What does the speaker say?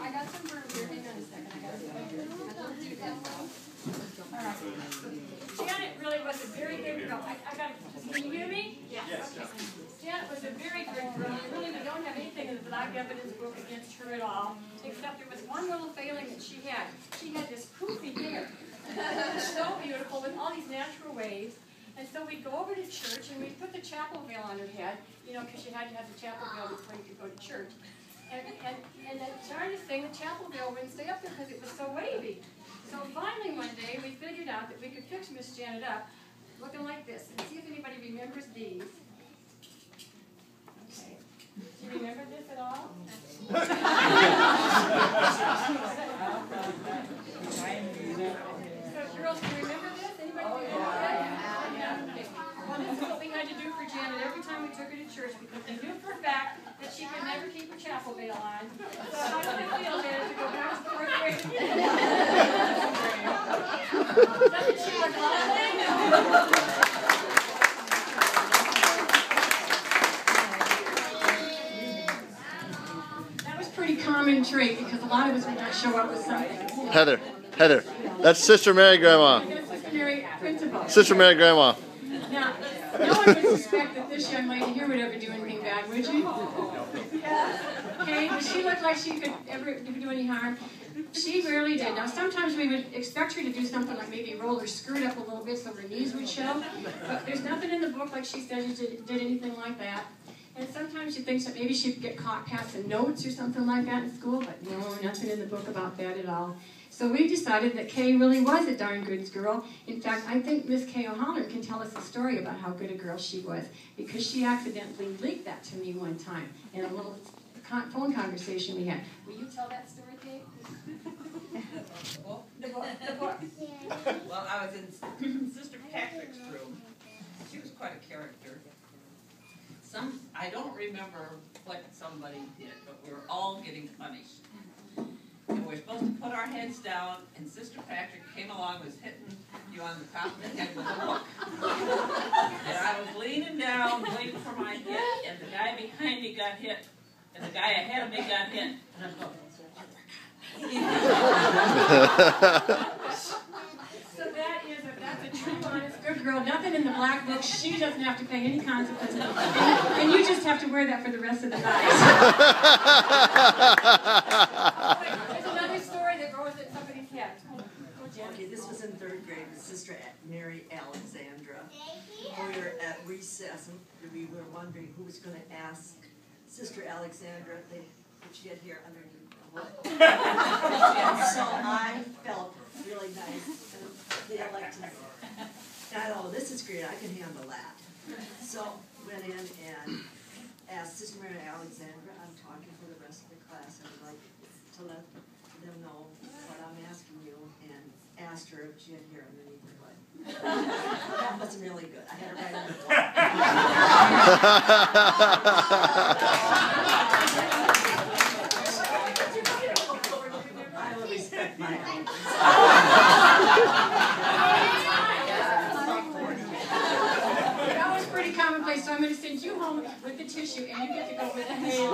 I got some for here. Hang on a second. Janet really was a very good girl. Can you hear me? Yes. Okay. Janet was a very good girl. Really, we don't have anything in the black evidence book against her at all, except there was one little failing that she had. She had this poofy hair. It was so beautiful with all these natural waves. And so we'd go over to church and we'd put the chapel veil on her head, you know, because you had to have the chapel veil before you could go to church. And the darndest thing, the chapel veil wouldn't stay up there because it was so wavy. So finally one day we figured out that we could fix Miss Janet up looking like this. And see if anybody remembers these. Okay. Do you remember this at all? So girls, do you remember this? Anybody remember that? Okay. Well, this is what we had to do for Janet every time we took her to church because we knew for a fact that she could never keep her chapel veil on. So how does it feel, Janet, to go back to the fourth grade? Doesn't she look lovely? That was pretty common trait because a lot of us would not show up with something. Heather, that's Sister Mary Grandma. Sister Mary Principal. Sister Mary Grandma. Now, no one would suspect that this young lady here would ever do anything bad, would you? Okay, does she look like she could ever do any harm? She rarely did. Now, sometimes we would expect her to do something like maybe roll her skirt up a little bit so her knees would show, but there's nothing in the book like she said she did anything like that. And sometimes she thinks that maybe she'd get caught passing notes or something like that in school, but no, nothing in the book about that at all. So we decided that Kay really was a darn good girl. In fact, I think Miss Kay O'Holler can tell us a story about how good a girl she was, because she accidentally leaked that to me one time in a little phone conversation we had. Will you tell that story, Kay? The book. Well, I was in Sister Patrick's room. She was quite a character. I don't remember what somebody did, but we were all getting punished. And we were supposed to put our heads down, and Sister Patrick came along, was hitting you on the top of the head with a book. And I was leaning down, waiting for my hit, and the guy behind me got hit, and the guy ahead of me got hit. And I'm going, So that's a true, honest, good girl. Nothing in the black book. She doesn't have to pay any consequences. And you just have to wear that for the rest of the night. There's another story that goes at somebody's head. Okay, this was in third grade with Sister Mary Alexandra. We were at recess and we were wondering who was going to ask Sister Alexandra if she had hair underneath the hood. So I felt really nice. And they elected, oh, this is great, I can handle that. So went in and asked Sister Mary Alexandra, I'm talking for the rest of the class, I would like to let them know what I'm asking you, and asked her if she had hair underneath her hood. That wasn't really good. I had it right on the wall. I will respect my elders. That was pretty commonplace, so I'm going to send you home with the tissue, and you get to go with the hair.